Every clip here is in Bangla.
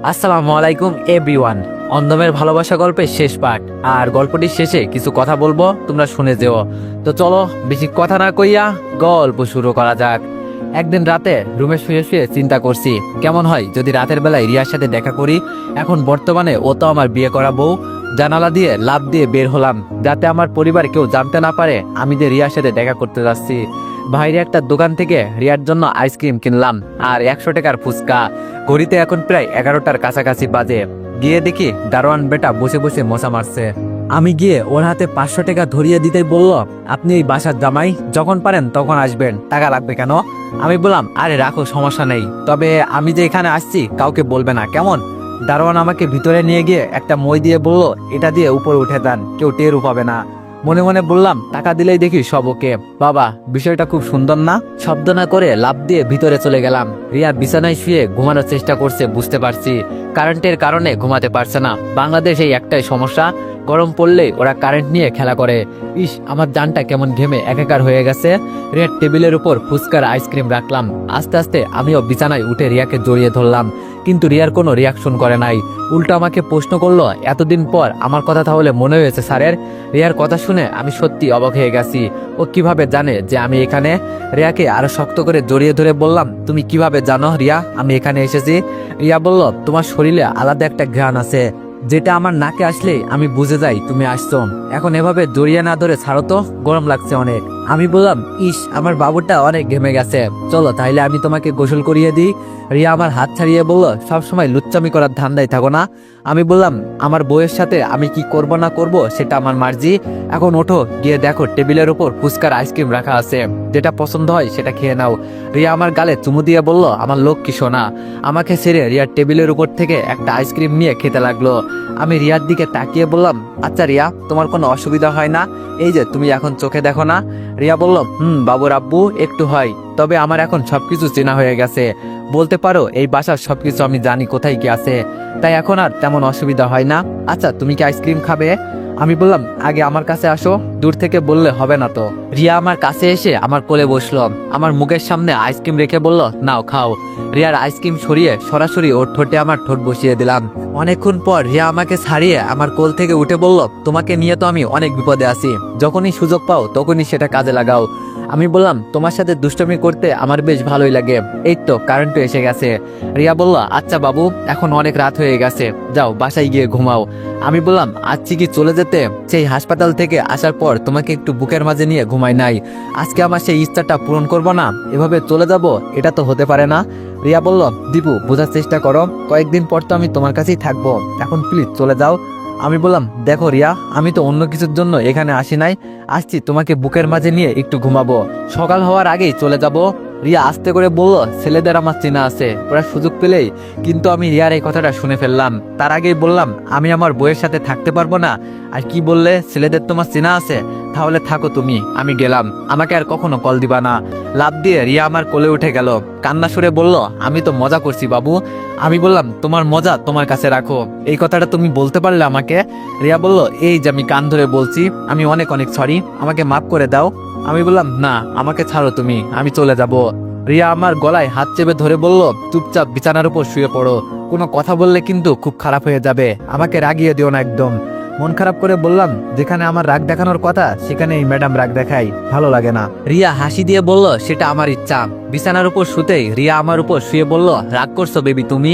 আসসালামু আলাইকুম এভরিওয়ান। অন্ধমের ভালোবাসা গল্পের শেষ পার্ট, আর গল্পটির শেষে কিছু কথা বলবো, তোমরা শুনে যেও। তো চলো বেশি কথা না কইয়া গল্প শুরু করা যাক। একদিন রাতে রুমে শুয়ে শুয়ে চিন্তা করছি কেমন হয় যদি রাতের বেলায় রিয়ার সাথে দেখা করি। এখন বর্তমানে ও তো আমার বিয়ে করা বউ। জানালা দিয়ে লাফ দিয়ে বের হলাম যাতে আমার পরিবার কেউ জানতে না পারে আমি যে রিয়ার সাথে দেখা করতে যাচ্ছি। বাইরে একটা দোকান থেকে রিয়ার জন্য আইসক্রিম কিনলাম আর 100 টাকার ফুচকা। ঘড়িতে এখন প্রায় 11টার কাছাকাছি বাজে। গিয়ে দেখি দারোয়ান বেটা বসে বসে মশা মারছে। আমি গিয়ে ওর হাতে 500 টাকা ধরিয়ে দিতেই বলল, আপনি এই বাসার জামাই, যখন পারেন তখন আসবেন, টাকা লাগবে কেন? আমি বললাম, আরে রাখো, সমস্যা নেই, তবে আমি যে এখানে আসছি কাউকে বলবে না, কেমন? দারোয়ান আমাকে ভিতরে নিয়ে গিয়ে একটা মই দিয়ে বলল, এটা দিয়ে উপরে উঠে দেন, কেউ টেরও পাবে না। মনে মনে বললাম, টাকা দিলেই দেখি সব ওকে। বাবা, বিষয়টা খুব সুন্দর না? শব্দ না করে লাফ দিয়ে ভিতরে চলে গেলাম। রিয়া বিছানায় শুয়ে ঘুমানোর চেষ্টা করছে, বুঝতে পারছি কারেন্টের কারণে ঘুমাতে পারছে না। বাংলাদেশে একটাই সমস্যা, গরম পড়লেই ওরা কারেন্ট নিয়ে খেলা করে। ইস, আমার জানটা কেমন ঘেমে একাকার হয়ে গেছে। রিয়ার টেবিলের উপর ফুচকার আইসক্রিম রাখলাম। আস্তে আস্তে আমিও বিছানায় উঠে রিয়াকে জড়িয়ে ধরলাম, কিন্তু রিয়ার কোনো রিয়াকশন করে নাই। উল্টো আমাকে প্রশ্ন করলো, এতদিন পর আমার কথা তাহলে মনে হয়েছে স্যারের? রিয়ার কথা শুনে আমি সত্যি অবাক হয়ে গেছি। ও কিভাবে জানে যে আমি এখানে? রিয়াকে আরো শক্ত করে জড়িয়ে ধরে বললাম, তুমি কিভাবে জানো রিয়া আমি এখানে এসেছি? রিয়া বলল, তোমার শরীরে আলাদা একটা ঘ্রাণ আছে, যেটা আমার নাকে আসলে আমি বুঝে যাই তুমি আসছো। এখন এভাবে জড়িয়ে না ধরে ছাড়ো তো, গরম লাগছে অনেক। আমি বললাম, ইস, আমার বাবুটা অনেক ঘেমে গেছে, চলো তাইলে আমি তোমাকে গোসল করিয়ে দিই। রিয়া আমার হাত ছাড়িয়ে বলল, সবসময় লুচ্চামি করার ধান্দায় থাকো না। আমি বললাম, আমার বউয়ের সাথে আমি কি করব না করব সেটা আমার মার্জি। এখন ওঠো, গিয়ে দেখো টেবিলের উপর ফুচকার আইসক্রিম রাখা আছে, যেটা পছন্দ হয় সেটা খেয়ে নাও। রিয়া আমার গালে চুমু দিয়ে বলল, আমার লক্ষ্মী সোনা। আমাকে ছেড়ে রিয়ার টেবিলের উপর থেকে একটা আইসক্রিম নিয়ে খেতে লাগলো। আমি রিয়ার দিকে তাকিয়ে বললাম, আচ্ছা রিয়া, তোমার কোনো অসুবিধা হয় না? এই যে তুমি এখন চোখে দেখো না। রিয়া বলল, বাবুর আব্বু একটু হয়, তবে আমার এখন সবকিছু চেনা হয়ে গেছে। বলতে পারো এই বাসার সবকিছু আমি জানি কোথায় কি আছে, তাই এখন আর তেমন অসুবিধা হয় না। আচ্ছা, তুমি কি আইসক্রিম খাবে? আমি বললাম, আগে আমার কাছে আসো, দূর থেকে বললে হবে না তো। রিয়া আমার কাছে এসে আমার কোলে বসলো, আমার মুখের সামনে আইসক্রিম রেখে বলল, নাও খাও। রিয়ার আইসক্রিম সরিয়ে সরাসরি ওর ঠোঁটে আমার ঠোঁট বসিয়ে দিলাম। অনেকক্ষণ পর রিয়া আমাকে ছাড়িয়ে আমার কোল থেকে উঠে বলল, তোমাকে নিয়ে তো আমি অনেক বিপদে আছি, যখনই সুযোগ পাও তখনই সেটা কাজে লাগাও। আমি বললাম, তোমার সাথে দুষ্টমি করতে আমার বেশ ভালোই লাগে। এই তো কারেন্টও এসে গেছে। রিয়া বলল, আচ্ছা বাবু, এখন অনেক রাত হয়ে গেছে, যাও বাসায় গিয়ে ঘুমাও। আমি বললাম, আজকে কি চলে যেতে? সেই হাসপাতাল থেকে আসার পর তোমাকে একটু বুকের মাঝে নিয়ে ঘুমাই নাই, আজকে আমার সেই ইচ্ছাটা পূরণ করবো না? এভাবে চলে যাব? এটা তো হতে পারে না। রিয়া বলল, দীপু, বোঝার চেষ্টা করো, কয়েকদিন পর তো আমি তোমার কাছেই থাকবো, এখন প্লিজ চলে যাও। আমি বললাম, দেখো রিয়া, আমি তো অন্য কিছুর জন্য এখানে আসি নাই, আসছি তোমাকে বুকের মাঝে নিয়ে একটু ঘুমাবো, সকাল হওয়ার আগেই চলে যাব। রিয়া আস্তে করে বলল, ছেলেদের আমার চেনা আছে, ওরা সুযোগ পেলেই। কিন্তু আমি রিয়ার এই কথাটা শুনে ফেললাম। তার আগেই বললাম, আমি আমার বউয়ের সাথে থাকতে পারবো না। আর কি বললে, ছেলেদের তোমার চেনা আছে? তাহলে থাকো তুমি, আমি গেলাম, আমাকে আর কখনো কল দিবা না। লাফ দিয়ে রিয়া আমার কোলে উঠে গেল, কান্না সুরে বলল, আমি তো মজা করছি বাবু। আমি বললাম, তোমার মজা তোমার কাছে রাখো, এই কথাটা তুমি বলতে পারলে আমাকে? রিয়া বলল, এই যে আমি কান ধরে বলছি, আমি অনেক অনেক সরি, আমাকে মাফ করে দাও। আমি বললাম, না, আমাকে ছাড়ো তুমি, আমি চলে যাব। রিয়া আমার গলায় হাত চেপে ধরে বলল, চুপচাপ বিছানার উপর শুয়ে পড়ো, কোনো কথা বললে কিন্তু খুব খারাপ হয়ে যাবে, আমাকে রাগিয়ে দিও না একদম। মন খারাপ করে বললাম, যেখানে আমার রাগ দেখানোর কথা সেখানে এই ম্যাডাম রাগ দেখাই, ভালো লাগে না। রিয়া হাসি দিয়ে বলল, সেটা আমার ইচ্ছা। বিছানার উপর শুতেই রিয়া আমার উপর শুয়ে বলল, রাগ করছো বেবি তুমি?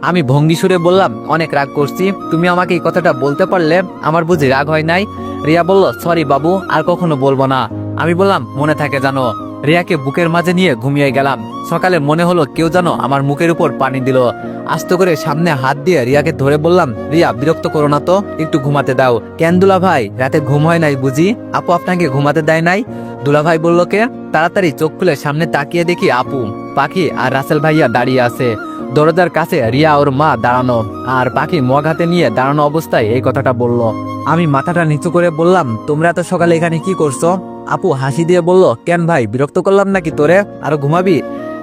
আমি ভঙ্গি সুরে বললাম, অনেক রাগ করছি, তুমি আমাকে এই কথাটা বলতে পারলে, আমার বুঝি রাগ হয় নাই? রিয়া বলল, সরি বাবু, আর কখনো বলবো না। আমি বললাম, মনে থাকে জানো। রিয়াকে বুকের মাঝে নিয়ে ঘুমিয়ে গেলাম। সকালে মনে হলো কেউ যেন আমার মুখের উপর পানি দিল। আস্তে করে সামনে হাত দিয়ে রিয়াকে ধরে বললাম, রিয়া, বিরক্ত করো না তো, একটু ঘুমাতে দাও। কেন দুলা ভাই, রাতে ঘুম হয় নাই বুঝি? আপু আপনাকে ঘুমাতে দেয় নাই? দুলা ভাই বলল, কে? তাড়াতাড়ি চোখ খুলে সামনে তাকিয়ে দেখি আপু, পাখি আর রাসেল ভাইয়া দাঁড়িয়ে আছে। দরজার কাছে রিয়া ওর মা দাঁড়ানো, আর পাখি মগ হাতে নিয়ে দাঁড়ানো অবস্থায় এই কথাটা বলল। আমি মাথাটা নিচু করে বললাম, তোমরা এত সকালে এখানে কি করছো? আপু হাসি দিয়ে বলল, কেন ভাই, বিরক্ত করলাম নাকি তোরে? আরো ঘুমাবি?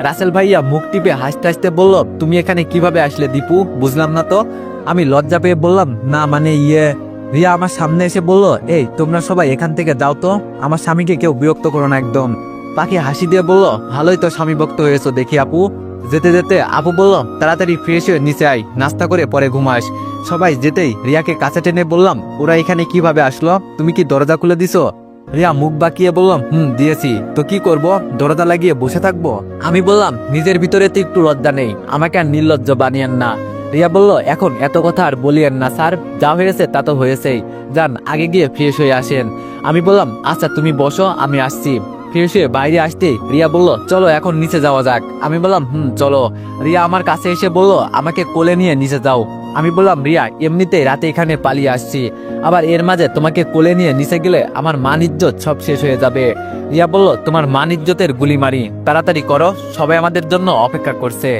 রাসেল ভাইয়া মুখ টিপে হাসতে হাসতে বলল, তুমি এখানে কিভাবে আসলে দীপু, বুঝলাম না তো। আমি লজ্জা পেয়ে বললাম, না মানে রিয়া আমার সামনে এসে বলল, এই তোমরা সবাই এখান থেকে যাও তো, আমার স্বামীকে কেউ বিরক্ত করো না একদম। পাখি হাসি দিয়ে বলল, ভালোই তো স্বামী ভক্ত হয়েছো দেখি আপু, যেতে যেতে আপু বলল, তাড়াতাড়ি ফ্রেশ হয়ে নিচে আয়, নাস্তা করে পরে ঘুমাস। সবাই যেতেই রিয়াকে কাছে টেনে বললাম, ওরা এখানে কিভাবে আসলো? তুমি কি দরজা খুলে দিছো? রিয়া মুখ বাঁকিয়ে বললাম, দিয়েছি। তো কি করব, দরজা লাগিয়ে বসে থাকবো? আমি বললাম, নিজের ভিতরে তো একটু লজ্জা নেই, আমাকে আর নির্লজ্জ বানিয়েন না। রিয়া বলল, এখন এত কথা আর বলিয়েন না স্যার, যা হয়েছে তা তো হয়েছেই, যান আগে গিয়ে ফ্রেশ হয়ে আসেন। আমি বললাম, আচ্ছা তুমি বসো, আমি আসছি। ফ্রেশ হয়ে বাইরে আসতে রিয়া বলল, চলো এখন নিচে যাওয়া যাক। আমি বললাম, চলো। রিয়া আমার কাছে এসে বলল, আমাকে কোলে নিয়ে নিচে যাও। আমি বললাম, রিয়া এমনিতেই রাতে এখানে পালিয়ে আসছি, আবার এর মাঝে তোমাকে কোলে নিয়ে নিচে গেলে আমার মান ইজ্জত সব শেষ হয়ে যাবে। রিয়া বলল, তোমার মান ইজ্জতের গুলি মারি, তাড়াতাড়ি করো, সবাই আমাদের জন্য অপেক্ষা করছে।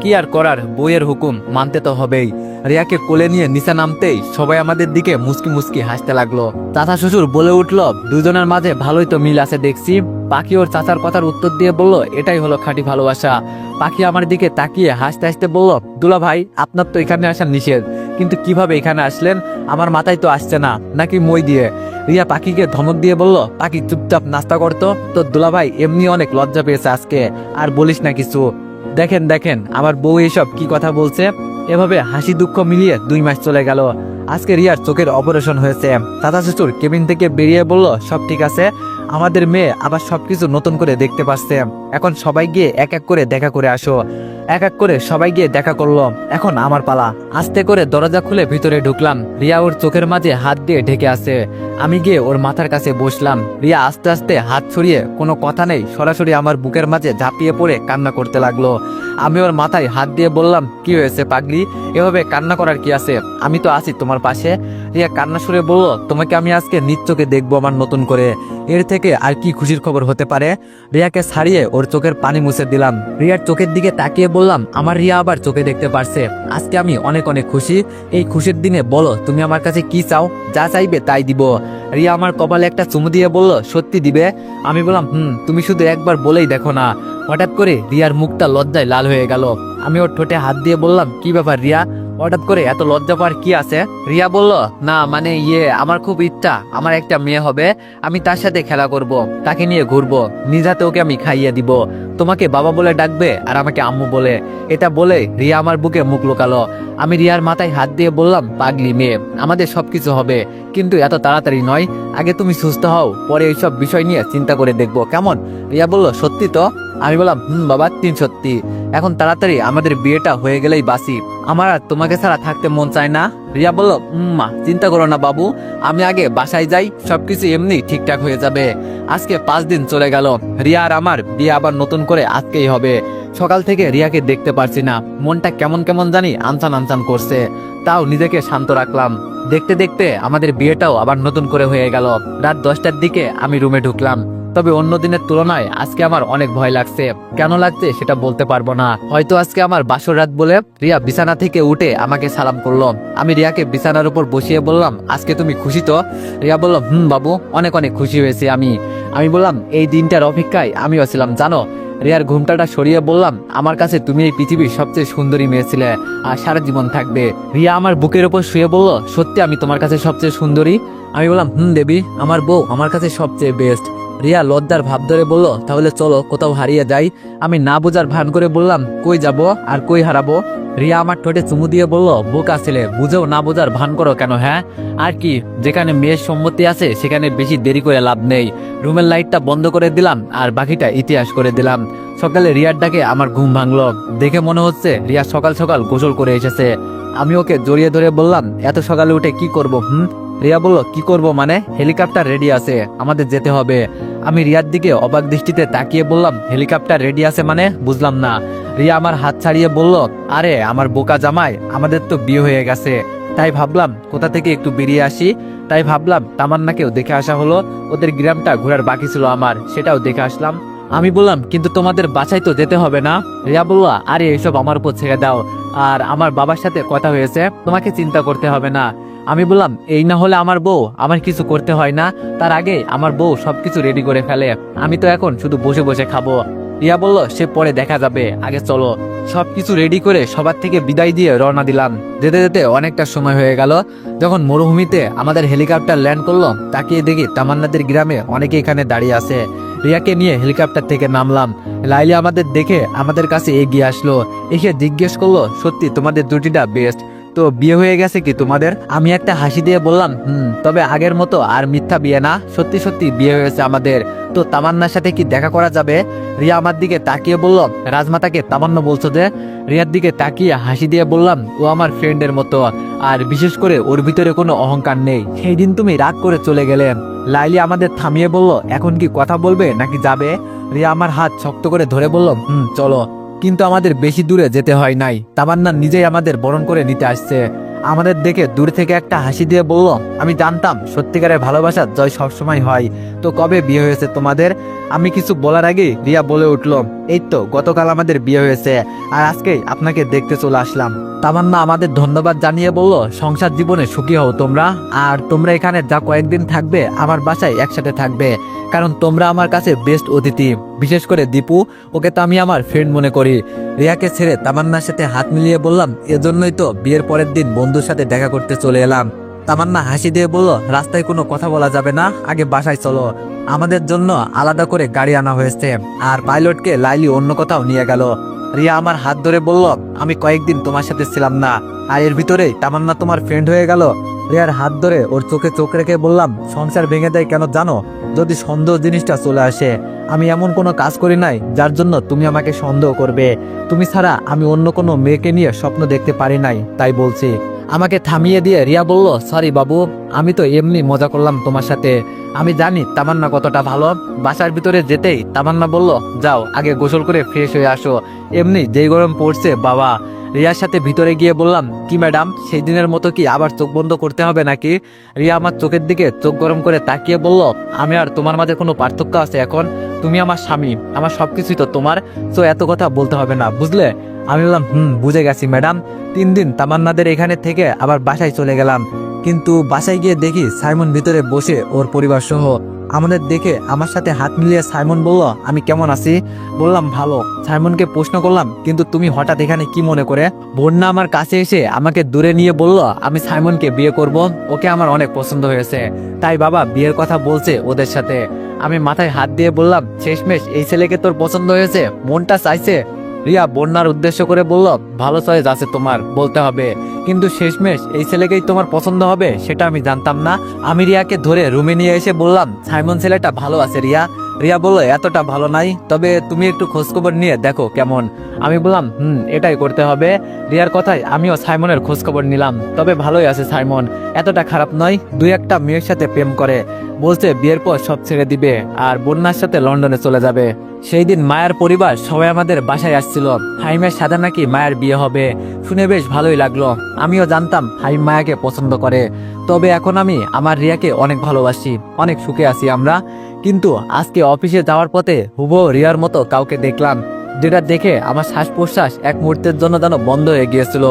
কি আর করার, বইয়ের হুকুম মানতে তো হবেই। রিয়াকে কোলে নিয়ে নিচে নামতেই সবাই আমাদের দিকে মুস্কি মুস্কি হাসতে লাগলো। চাচা শ্বশুর বলে উঠল, দুজনের মাঝে ভালোই তো মিল আছে দেখছি। পাখি ওর চাচার কথার উত্তর দিয়ে বলল, এটাই হলো খাঁটি ভালোবাসা। পাখি আমার দিকে তাকিয়ে হাসতে হাসতে বলল, দুলা ভাই আপনার তো এখানে আসা নিষেধ, কিন্তু কিভাবে এখানে আসলেন? আমার মাথায় তো আসছে না, নাকি মই দিয়ে? রিয়া পাখিকে ধমক দিয়ে বলল, পাখি চুপচাপ নাস্তা করতো, তো দুলা ভাই এমনি অনেক লজ্জা পেয়েছে আজকে, আর বলিস না কিছু। দেখেন দেখেন আমার বউ এসব কি কথা বলছে। এভাবে হাসি দুঃখ মিলিয়ে 2 মাস চলে গেল। আজকে রিয়ার চোখের অপারেশন হয়েছে। চাচা শ্বশুর কেবিন থেকে বেরিয়ে বলল, সব ঠিক আছে, আমাদের মেয়ে আবার সবকিছু নতুন করে দেখতে পাচ্ছে। এখন সবাই গিয়ে এক এক করে দেখা করে আসো। এক এক করে সবাই গিয়ে দেখা করলো। এখন আমার পালা। আস্তে করে দরজা খুলে ভিতরে ঢুকলাম। রিয়া ওর চোখের মাঝে হাত দিয়ে ঢেকে আছে। আমি গিয়ে ওর মাথার কাছে বসলাম। রিয়া আস্তে আস্তে হাত ছড়িয়ে কোনো কথা নেই সরাসরি আমার বুকের মাঝে ঝাঁপিয়ে পড়ে কান্না করতে লাগলো। আমি ওর মাথায় হাত দিয়ে বললাম, কি হয়েছে পাগলি, এভাবে কান্না করার কি আছে, আমি তো আছি তোমার পাশে। রিয়া কান্না সুরে বলল, তোমাকে আমি আজকে নিজ চোখে দেখবো আমার নতুন করে, এর থেকে আর কি খুশির খবর হতে পারে। রিয়াকে ছাড়িয়ে ওর চোখের পানি মুছে দিলাম। রিয়ার চোখের দিকে তাকিয়ে বললাম, আমার রিয়া আবার চোখে দেখতে পারছে, আজকে আমি অনেক অনেক খুশি। এই খুশির দিনে বলো তুমি আমার কাছে কি চাও, যা চাইবে তাই দিব। রিয়া আমার কপালে একটা চুমু দিয়ে বলল, সত্যি দিবে? আমি বললাম, তুমি শুধু একবার বলেই দেখো না। হঠাৎ করে রিয়ার মুখটা লজ্জায় লাল হয়ে গেল। আমি ওর ঠোঁটে হাত দিয়ে বললাম, কি ব্যাপার রিয়া, হঠাৎ করে এত লজ্জা পাওয়ার কি আছে? রিয়া বলল, না মানে আমার খুব ইচ্ছা, আমার একটা মেয়ে হবে, আমি তার সাথে খেলা করব, তাকে নিয়ে ঘুরবো, নিজ হাতে ওকে আমি খাইয়ে দিব, তোমাকে বাবা বলে ডাকবে আর আমাকে আম্মু বলে। এটা বলে রিয়া আমার বুকে মুখ লুকালো। আমি রিয়ার মাথায় হাত দিয়ে বললাম, পাগলি মেয়ে, আমাদের সবকিছু হবে, কিন্তু এত তাড়াতাড়ি নয়, আগে তুমি সুস্থ হও, পরে এইসব বিষয় নিয়ে চিন্তা করে দেখবো, কেমন? রিয়া বলল, সত্যি তো? আমি বললাম, বাবা সত্যি। এখন তাড়াতাড়ি আমাদের বিয়েটা হয়ে গেলেই বাসি, আমার আর তোমাকে ছাড়া থাকতে মন চায় না। রিয়া বলল, মা চিন্তা করো না বাবু, আমি আগে বাসায় যাই, সবকিছু এমনি ঠিকঠাক হয়ে যাবে। আজকে 5 দিন চলে গেল, রিয়া আর আমার বিয়ে আবার নতুন করে আজকেই হবে। সকাল থেকে রিয়াকে দেখতে পারছি না, মনটা কেমন কেমন জানি আনচান আনচান করছে, তাও নিজেকে শান্ত রাখলাম। দেখতে দেখতে আমাদের বিয়েটাও আবার নতুন করে হয়ে গেল। রাত 10টার দিকে আমি রুমে ঢুকলাম। তবে অন্য দিনের তুলনায় আজকে আমার অনেক ভয় লাগছে। কেন লাগছে সেটা বলতে পারবো না, হয়তো আজকে আমার বাসর রাত বলে। রিয়া বিছানা থেকে উঠে আমাকে সালাম করলো। আমি রিয়াকে বিছানার উপর বসিয়ে বললাম, আজকে তুমি খুশি তো? রিয়া বলল, বাবু অনেক অনেক খুশি হয়েছি আমি বললাম, এই দিনটার অপেক্ষায় আমিও ছিলাম জানো। রিয়ার ঘুমটাটা সরিয়ে বললাম, আমার কাছে তুমি এই পৃথিবীর সবচেয়ে সুন্দরী মেয়ে ছিলে, আর সারা জীবন থাকবে। রিয়া আমার বুকের উপর শুয়ে বলল, সত্যি আমি তোমার কাছে সবচেয়ে সুন্দরী? আমি বললাম, দেবী, আমার বউ আমার কাছে সবচেয়ে বেস্ট। রিয়া লজ্জার ভাব ধরে বলল, তাহলে চলো কোথাও হারিয়ে যাই। আমি না বোঝার ভান করে বললাম, কই যাব আর কই হারাবো? রিয়া আমার ঠোঁটে চুমু দিয়ে বলল, বোকা ছেলে, বুঝেও না বোঝার ভান করো কেন? হ্যাঁ আর কি, যেখানে মেয়ের সম্মতি আছে সেখানে বেশি দেরি করে লাভ নেই। রুমের লাইটটা বন্ধ করে দিলাম আর বাকিটা ইতিহাস করে দিলাম। সকালে রিয়ার ডাকে আমার ঘুম ভাঙলো। দেখে মনে হচ্ছে রিয়া সকাল সকাল গোসল করে এসেছে। আমি ওকে জড়িয়ে ধরে বললাম, এত সকালে উঠে কি করব? রিয়া বলল, কি করব মানে? হেলিকপ্টার রেডি আছে, আমাদের যেতে হবে। আমি রিয়ার দিকে অবাক দৃষ্টিতে তাকিয়ে বললাম, হেলিকপ্টার রেডি আছে মানে? বুঝলাম না। রিয়া আমার হাত ছাড়িয়ে বলল, আরে আমার বোকা জামাই, আমাদের তো বিয়ে হয়ে গেছে, তাই ভাবলাম কোথা থেকে একটু বেরিয়ে আসি। তাই ভাবলাম তামান্নাকেও দেখে আসা হলো, ওদের গ্রামটা ঘোরার বাকি ছিল আমার, সেটাও দেখে আসলাম। আমি বললাম, কিন্তু তোমাদের বাসায় তো যেতে হবে না? রিয়া বলল, আরে এসব আমার উপর ছেড়ে দাও, আর আমার বাবার সাথে কথা হয়েছে, তোমাকে চিন্তা করতে হবে না। আমি বললাম, এই না হলে আমার বউ, আমার কিছু করতে হয় না, তার আগে আমার বউ সবকিছু রেডি করে ফেলে, আমি তো এখন শুধু বসে বসে খাবো। রিয়া বলল সে পরে দেখা যাবে, আগে চলো। সবকিছু রেডি করে সবার থেকে বিদায় দিয়ে রওনা দিলাম। যেতে যেতে অনেকটা সময় হয়ে গেল। যখন মরুভূমিতে আমাদের হেলিকপ্টার ল্যান্ড করলো, তাকিয়ে দেখি তামান্নাদের গ্রামে অনেকে এখানে দাঁড়িয়ে আছে। রিয়াকে নিয়ে হেলিকপ্টার থেকে নামলাম। লাইলি আমাদের দেখে আমাদের কাছে এগিয়ে আসলো, এসে জিজ্ঞেস করলো, সত্যি তোমাদের জুটিটা বেস্ট তো? বিয়ে হয়ে গেছে কি তোমাদের? আমি একটা হাসি দিয়ে বললাম, তবে আগের মতো আর মিথ্যা বিয়ে না, সত্যি সত্যি বিয়ে হয়েছে আমাদের। তো তামান্নার সাথে কি দেখা করা যাবে? রিয়া আমার দিকে তাকিয়ে বলল, রাজমাতাকে তামান্না বলছো যে? রিয়ার দিকে তাকিয়ে হাসি দিয়ে বললাম, ও আমার ফ্রেন্ডের মতো, আর বিশেষ করে ওর ভিতরে কোনো অহংকার নেই। সেই দিন তুমি রাগ করে চলে গেলে। লাইলি আমাদের থামিয়ে বলল, এখন কি কথা বলবে নাকি যাবে? রিয়া আমার হাত শক্ত করে ধরে বলল, চলো। কিন্তু আমাদের বেশি দূরে যেতে হয় নাই, তামান্না নিজেই আমাদের বরণ করে নিতে আসছে। আমাদের দেখে দূর থেকে একটা হাসি দিয়ে বলল, আমি জানতাম সত্যিকারের ভালোবাসার জয় সবসময় হয়। তো কবে বিয়ে হয়েছে তোমাদের? আমি কিছু বলার আগে রিয়া বলে উঠল, এই তো গতকাল আমাদের বিয়ে হয়েছে, আর আজকেই আপনাকে দেখতে চলে আসলাম। তামান্না আমাদের ধন্যবাদ জানিয়ে বলল, সংসার জীবনে সুখী হও তোমরা, আর তোমরা এখানে যা কয়েকদিন থাকবে আমার বাসায় একসাথে থাকবে, কারণ তোমরা আমার কাছে বেস্ট অতিথি। বিশেষ করে দীপু, ওকে তো আমি আমার ফ্রেন্ড মনে করি। রিয়াকে ছেড়ে তামান্নার সাথে হাত মিলিয়ে বললাম, এজন্যই তো বিয়ের পরের দিন বন্ধুর সাথে দেখা করতে চলে এলাম। তামান্না হাসি দিয়ে বলল, রাস্তায় কোনো কথা বলা যাবে না, আগে বাসায় চলো। আমাদের জন্য আলাদা করে গাড়ি আনা হয়েছে, আর পাইলটকে লাইলি অন্য কোথাও নিয়ে গেল। রিয়া আমার হাত ধরে বলল, আমি কয়েকদিন তোমার সাথে ছিলাম না, আর এর ভিতরেই তামান্না তোমার ফ্রেন্ড হয়ে গেল। রিয়ার হাত ধরে ওর চোখে চোখ রেখে বললাম, সংসার ভেঙে দেয় কেন জানো? যদি সন্দেহ জিনিসটা চলে আসে। আমি এমন কোনো কাজ করি নাই যার জন্য তুমি আমাকে সন্দেহ করবে। তুমি ছাড়া আমি অন্য কোনো মেয়েকে নিয়ে স্বপ্ন দেখতে পারি নাই, তাই বলছি। আমাকে থামিয়ে দিয়ে রিয়া বলল, সরি বাবু, আমি তো এমনি মজা করলাম তোমার সাথে। আমি জানি তামান্না কতটা ভালো। বাসার ভিতরে যেতেই তামান্না বলল, যাও আগে গোসল করে ফ্রেশ হয়ে আসো, এমনি যেই গরম পড়ছে বাবা। রিয়ার সাথে ভিতরে গিয়ে বললাম, কি ম্যাডাম, সেই দিনের মতো কি আবার চোখ বন্ধ করতে হবে নাকি? রিয়া আমার চোখের দিকে চোখ গরম করে তাকিয়ে বলল, আমি আর তোমার মাঝে কোনো পার্থক্য আছে এখন? তুমি আমার স্বামী, আমার সবকিছুই তো তোমার, তো এত কথা বলতে হবে না, বুঝলে? আমি বললাম, বুঝে গেছি ম্যাডাম। 3 দিন তামান্নাদের এখানে থেকে আবার বাসায় চলে গেলাম, কিন্তু বাসায় গিয়ে দেখি সাইমন ভিতরে বসে ওর পরিবার সহ। আমাদের দেখে আমার সাথে হাত মিলিয়ে সাইমন বলল, আমি কেমন আছি? বললাম, ভালো। সাইমনকে প্রশ্ন করলাম, কিন্তু তুমি হঠাৎ এখানে কি মনে করে? বন্যা আমার কাছে এসে আমাকে দূরে নিয়ে বলল, আমি সাইমনকে বিয়ে করব, ওকে আমার অনেক পছন্দ হয়েছে, তাই বাবা বিয়ের কথা বলছে ওদের সাথে। আমি মাথায় হাত দিয়ে বললাম, শেষমেশ এই ছেলেকে তোর পছন্দ হয়েছে, মনটা চাইছে? রিয়া বন্যার উদ্দেশ্য করে বলল, ভালো চয়েস আছে তোমার, বলতে হবে, কিন্তু শেষমেশ এই ছেলেকেই তোমার পছন্দ হবে সেটা আমি জানতাম না। আমি রিয়াকে ধরে রুমে নিয়ে এসে বললাম, সাইমন ছেলেটা ভালো আছে রিয়া। রিয়া বলল, এতটা ভালো নাই, তবে তুমি একটু খোঁজখবর নিয়ে দেখো কেমন। আমি বললাম, এটাই করতে হবে। রিয়ার কথায় আমিও সাইমনের খোঁজখবর নিলাম, তবে ভালোই আছে সাইমন, এতটা খারাপ নয়। 2-1টা মেয়ের সাথে প্রেম করে, বলছে বিয়ের পর সব ছেড়ে দিবে আর বন্যার সাথে লন্ডনে চলে যাবে। সেই দিন মায়ের পরিবার সবাই আমাদের বাসায় আসছিল। হাইমের সাথে নাকি মায়ের বিয়ে হবে, শুনে বেশ ভালোই লাগলো। আমিও জানতাম হাইম মায়াকে পছন্দ করে, তবে এখন আমি আমার রিয়াকে অনেক ভালোবাসি, অনেক সুখে আছি আমরা। কিন্তু আজকে অফিসে যাওয়ার পথে হুবহু রিয়ার মতো কাউকে দেখলাম, যেটা দেখে আমার শ্বাস প্রশ্বাস এক মুহূর্তের জন্য যেন বন্ধ হয়ে গিয়েছিল।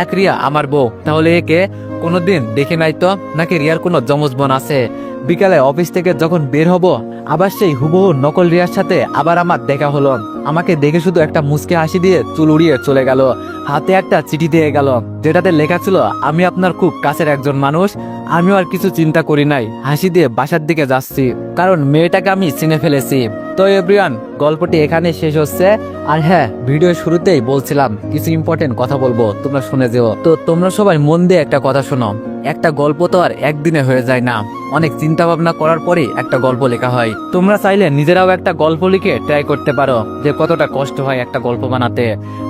এক রিয়া আমার বউ, তাহলে একে কোনোদিন দেখে নাই তো, নাকি রিয়ার কোনো যমজ বোন আছে? বিকালে অফিস থেকে যখন বের হব, আবার সেই হুবহু নকল রিয়ার সাথে আবার আমার দেখা হলো। আমাকে দেখে শুধু একটা মুচকে হাসি দিয়ে চুল উড়িয়ে চলে গেল, হাতে একটা চিঠি দিয়ে গেল, যেটাতে লেখা ছিল, আমি আপনার খুব কাছের একজন মানুষ। আমিও আর কিছু চিন্তা করি নাই, হাসি দিয়ে বাসার দিকে যাচ্ছি, কারণ মেয়েটাকে আমি চিনে ফেলেছি। তো এভরিওয়ান, গল্পটি এখানে শেষ হচ্ছে। আর হ্যাঁ, ভিডিওর শুরুতেই বলছিলাম কিছু ইম্পর্টেন্ট কথা বলবো, তোমরা শুনে যেও। তো তোমরা সবাই মন দিয়ে একটা কথা শোনো, একটা গল্প তো আর একদিনে হয়ে যায় না, অনেক চিন্তা ভাবনা করার পরে একটা গল্প লেখা হয়। তোমরা চাইলে নিজেরাও একটা গল্প লিখে ট্রাই করতে পারো যে কতটা কষ্ট হয় একটা গল্প বানাতে।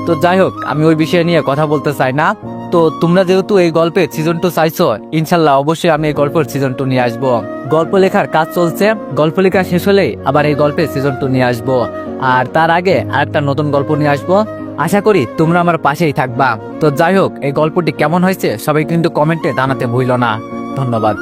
তো যাই হোক, আমি ওই বিষয় নিয়ে কথা বলতে চাই না। তো তোমরা যেহেতু এই গল্পের সিজন 2 চাইছো, ইনশাল্লাহ অবশ্যই আমি এই গল্পের সিজন 2 নিয়ে আসবো। গল্প লেখার কাজ চলছে, গল্প লেখা শেষ হলেই আবার এই গল্পের সিজন 2 নিয়ে আসবো, আর তার আগে আরেকটা নতুন গল্প নিয়ে আসবো। আশা করি তোমরা আমার পাশেই থাকবা। তো যাই হোক, এই গল্পটি কেমন হয়েছে সবাই কিন্তু কমেন্টে জানাতে ভুলো না। ধন্যবাদ।